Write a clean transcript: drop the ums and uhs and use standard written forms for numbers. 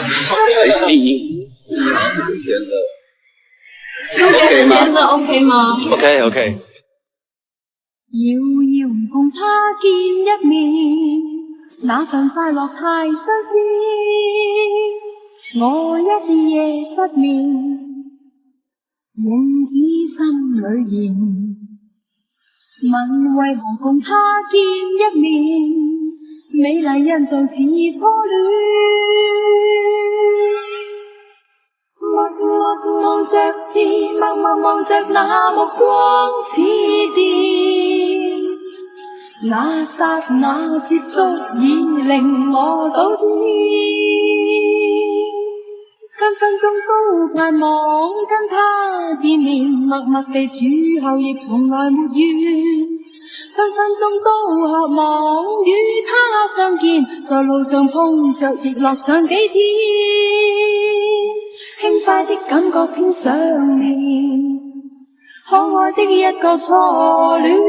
还是你甜的。甜的 OK 吗 ？OK OK。遙遙共他見一面，那份快樂太新鮮。我一夜失眠，影子心裏言，問為何共他見一面，美麗印象似初戀。默默望着是，默默望着那目光似電，那剎那接觸已令我倒跌，分分鐘都盼望跟他見面，默默地處後亦從來沒怨，分分鐘都渴望與他相見，在路上碰着亦樂上幾天，輕快的感覺偏想念，可愛的一個初戀。